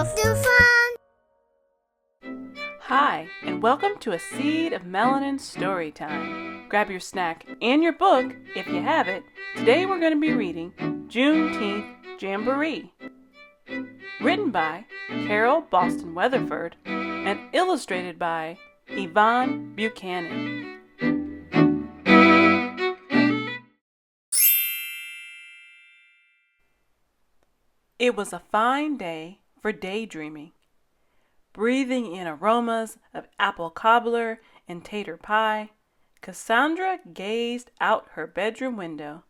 of the fun. Hi, and welcome to a Seed of Melanin story time. Grab your snack and your book, if you have it. Today we're going to be reading Juneteenth Jamboree. Written by Carole Boston Weatherford and illustrated by Yvonne Buchanan. It was a fine day for daydreaming. Breathing in aromas of apple cobbler and tater pie, Cassandra gazed out her bedroom window.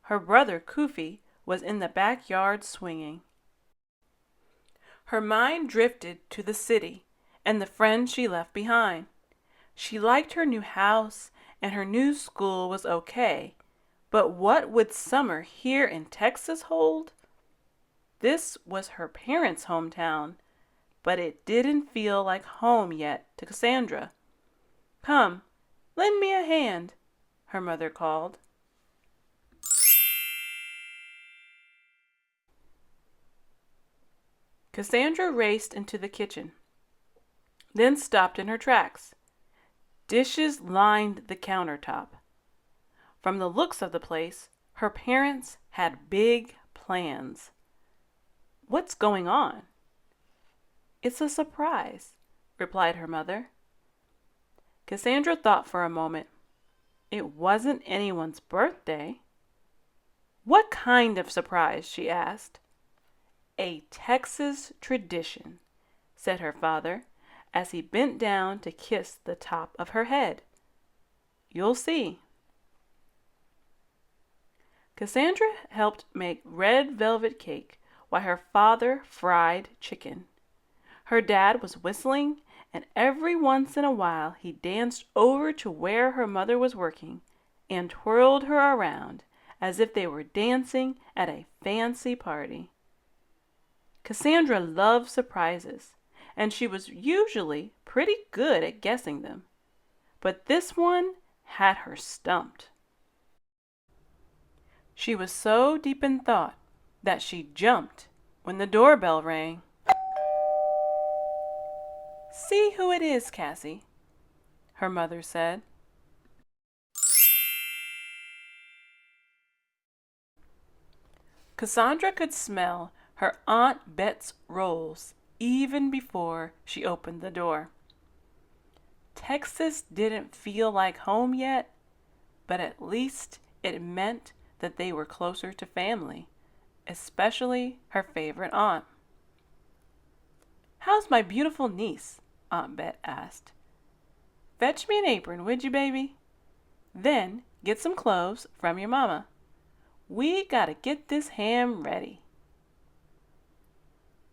Her brother Koofy was in the backyard swinging. Her mind drifted to the city and the friends she left behind. She liked her new house and her new school was okay, but what would summer here in Texas hold? This was her parents' hometown, but it didn't feel like home yet to Cassandra. "Come, lend me a hand," her mother called. Cassandra raced into the kitchen, then stopped in her tracks. Dishes lined the countertop. From the looks of the place, her parents had big plans. "What's going on?" "It's a surprise," replied her mother. Cassandra thought for a moment. It wasn't anyone's birthday. "What kind of surprise?" she asked. "A Texas tradition," said her father as he bent down to kiss the top of her head. "You'll see." Cassandra helped make red velvet cake while her father fried chicken. Her dad was whistling, and every once in a while he danced over to where her mother was working and twirled her around as if they were dancing at a fancy party. Cassandra loved surprises, and she was usually pretty good at guessing them, but this one had her stumped. She was so deep in thought that she jumped when the doorbell rang. "See who it is, Cassie," her mother said. Cassandra could smell her Aunt Bet's rolls even before she opened the door. Texas didn't feel like home yet, but at least it meant that they were closer to family, especially her favorite aunt. "How's my beautiful niece?" Aunt Bet asked. "Fetch me an apron, would you, baby? Then get some clothes from your mama. We gotta get this ham ready."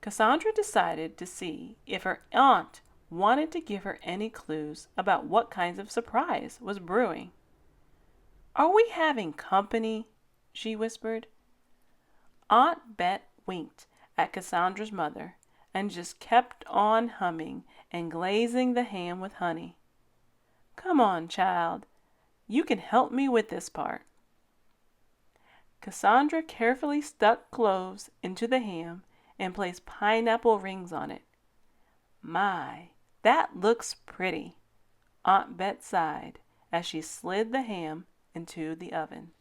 Cassandra decided to see if her aunt wanted to give her any clues about what kinds of surprise was brewing. "Are we having company?" she whispered. Aunt Bet winked at Cassandra's mother and just kept on humming and glazing the ham with honey. "Come on, child. You can help me with this part." Cassandra carefully stuck cloves into the ham and placed pineapple rings on it. "My, that looks pretty," Aunt Bet sighed as she slid the ham into the oven.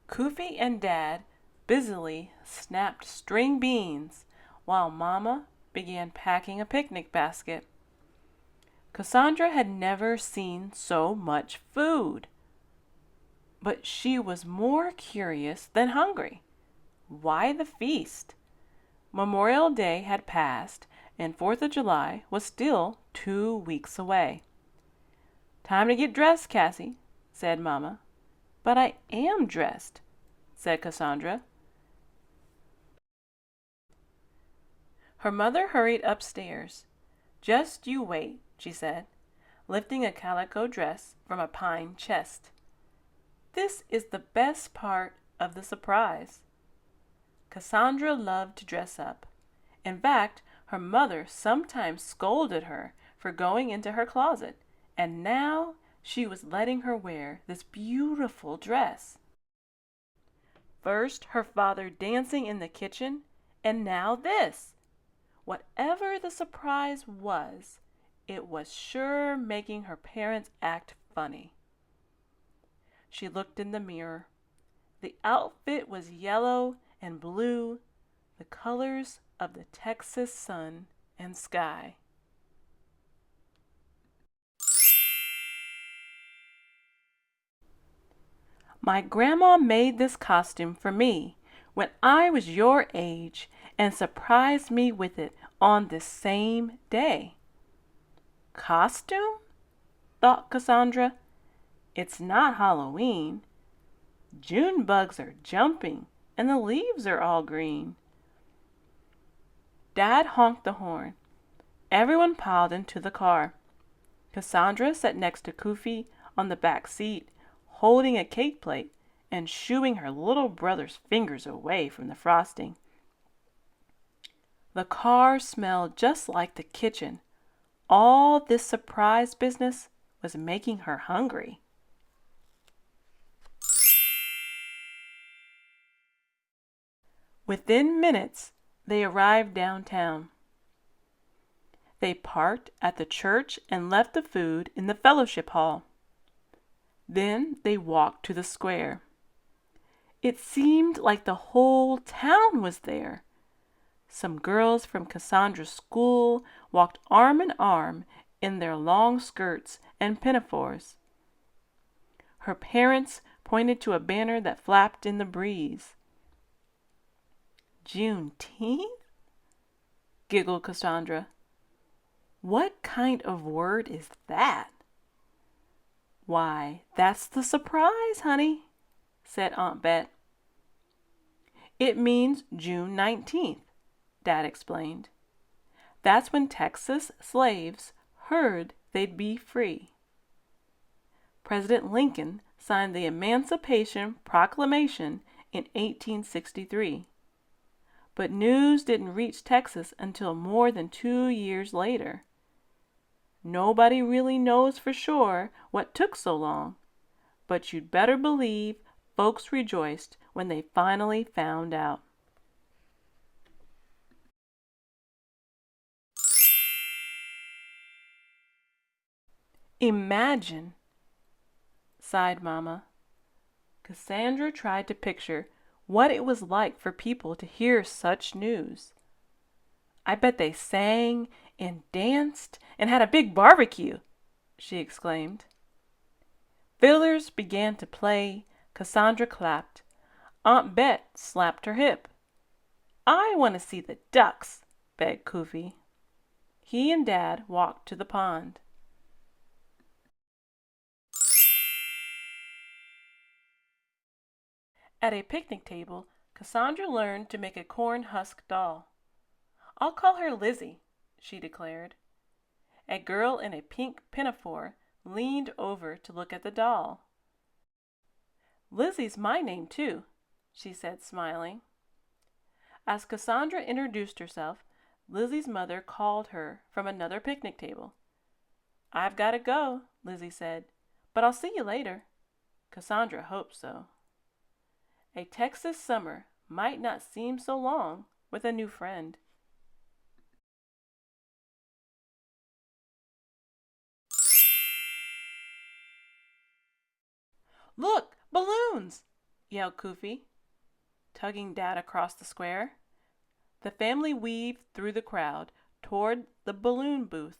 Koofy and Dad busily snapped string beans while Mama began packing a picnic basket. Cassandra had never seen so much food, but she was more curious than hungry. Why the feast? Memorial Day had passed and 4th of July was still 2 weeks away. "Time to get dressed, Cassie," said Mama. "But I am dressed," said Cassandra. Her mother hurried upstairs. "Just you wait," she said, lifting a calico dress from a pine chest. "This is the best part of the surprise." Cassandra loved to dress up. In fact, her mother sometimes scolded her for going into her closet, and now she was letting her wear this beautiful dress. First, her father dancing in the kitchen, and now this. Whatever the surprise was, it was sure making her parents act funny. She looked in the mirror. The outfit was yellow and blue, the colors of the Texas sun and sky. My grandma made this costume for me when I was your age and surprised me with it on this same day. Costume? Thought Cassandra. It's not Halloween. June bugs are jumping and the leaves are all green. Dad honked the horn. Everyone piled into the car. Cassandra sat next to Koofy on the back seat, holding a cake plate and shooing her little brother's fingers away from the frosting. The car smelled just like the kitchen. All this surprise business was making her hungry. Within minutes, they arrived downtown. They parked at the church and left the food in the fellowship hall. Then they walked to the square. It seemed like the whole town was there. Some girls from Cassandra's school walked arm in arm in their long skirts and pinafores. Her parents pointed to a banner that flapped in the breeze. Juneteenth? Giggled Cassandra. What kind of word is that? Why, that's the surprise, honey, said Aunt Bet. It means June 19th, Dad explained. That's when Texas slaves heard they'd be free. President Lincoln signed the Emancipation Proclamation in 1863. But news didn't reach Texas until more than 2 years later. Nobody really knows for sure what took so long, but you'd better believe folks rejoiced when they finally found out. Imagine, sighed Mama. Cassandra tried to picture what it was like for people to hear such news. I bet they sang and danced and had a big barbecue, she exclaimed. Fiddlers began to play. Cassandra clapped. Aunt Bet slapped her hip. I want to see the ducks, begged Koofy. He and Dad walked to the pond. At a picnic table, Cassandra learned to make a corn husk doll. I'll call her Lizzie, she declared. A girl in a pink pinafore leaned over to look at the doll. Lizzie's my name, too, she said, smiling. As Cassandra introduced herself, Lizzie's mother called her from another picnic table. I've got to go, Lizzie said, but I'll see you later. Cassandra hoped so. A Texas summer might not seem so long with a new friend. Look, balloons! Yelled Koofy, tugging Dad across the square. The family weaved through the crowd toward the balloon booth.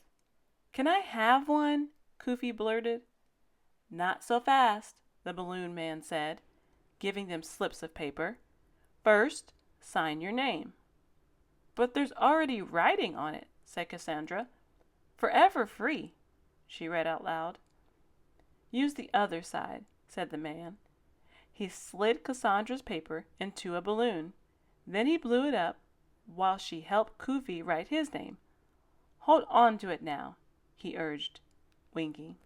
Can I have one? Koofy blurted. Not so fast, the balloon man said, giving them slips of paper. First, sign your name. But there's already writing on it, said Cassandra. Forever free, she read out loud. Use the other side, said the man. He slid Cassandra's paper into a balloon. Then he blew it up while she helped Koofy write his name. Hold on to it now, he urged, winking.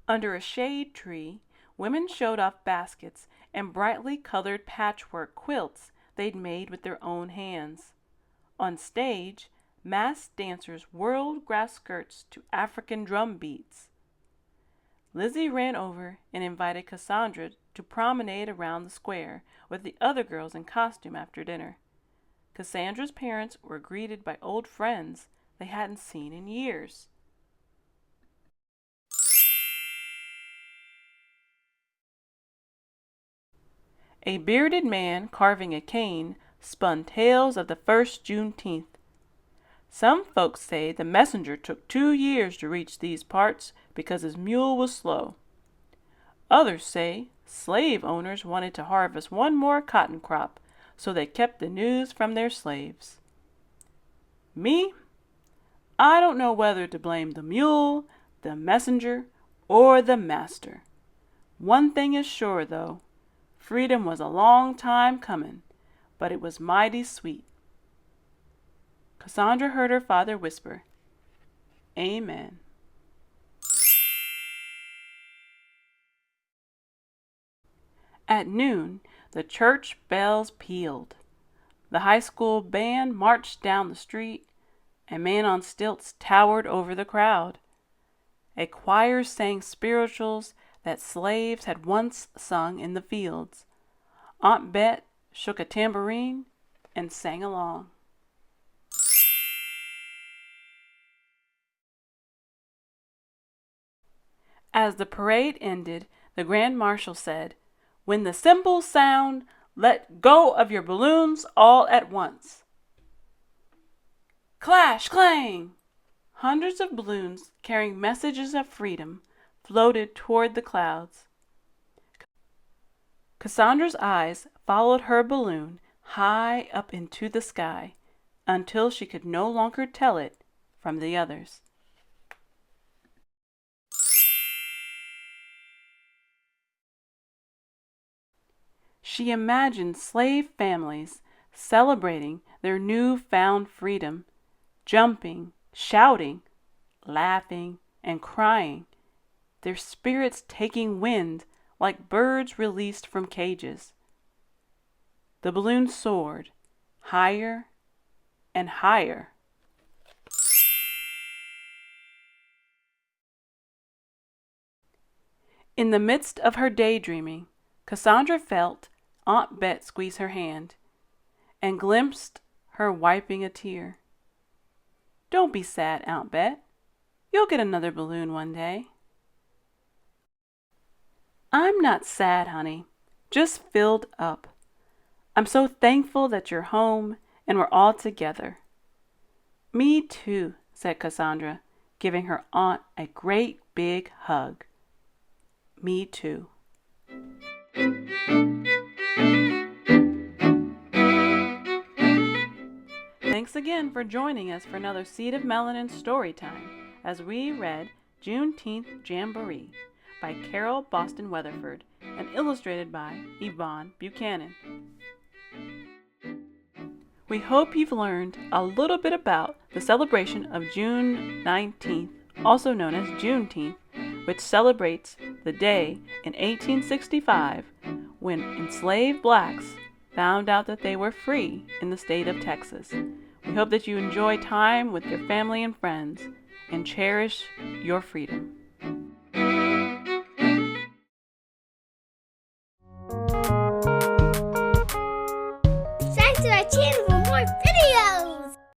Under a shade tree, women showed off baskets and brightly colored patchwork quilts they'd made with their own hands. On stage, masked dancers whirled grass skirts to African drum beats. Lizzie ran over and invited Cassandra to promenade around the square with the other girls in costume after dinner. Cassandra's parents were greeted by old friends they hadn't seen in years. A bearded man carving a cane spun tales of the first Juneteenth. Some folks say the messenger took 2 years to reach these parts because his mule was slow. Others say slave owners wanted to harvest one more cotton crop, so they kept the news from their slaves. Me? I don't know whether to blame the mule, the messenger, or the master. One thing is sure, though. Freedom was a long time coming, but it was mighty sweet. Cassandra heard her father whisper, "Amen." At noon, the church bells pealed. The high school band marched down the street. A man on stilts towered over the crowd. A choir sang spirituals that slaves had once sung in the fields. Aunt Bet shook a tambourine and sang along. As the parade ended, the Grand Marshal said, "When the cymbals sound, let go of your balloons all at once." Clash, clang! Hundreds of balloons carrying messages of freedom floated toward the clouds. Cassandra's eyes followed her balloon high up into the sky until she could no longer tell it from the others. She imagined slave families celebrating their new-found freedom, jumping, shouting, laughing, and crying, their spirits taking wind like birds released from cages. The balloon soared, higher and higher. In the midst of her daydreaming, Cassandra felt Aunt Bet squeeze her hand and glimpsed her wiping a tear. "Don't be sad, Aunt Bet. You'll get another balloon one day." "I'm not sad, honey, just filled up. I'm so thankful that you're home and we're all together." "Me too," said Cassandra, giving her aunt a great big hug. "Me too." Thanks again for joining us for another Seed of Melanin story time as we read Juneteenth Jamboree by Carole Boston Weatherford and illustrated by Yvonne Buchanan. We hope you've learned a little bit about the celebration of June 19th, also known as Juneteenth, which celebrates the day in 1865 when enslaved blacks found out that they were free in the state of Texas. We hope that you enjoy time with your family and friends and cherish your freedom.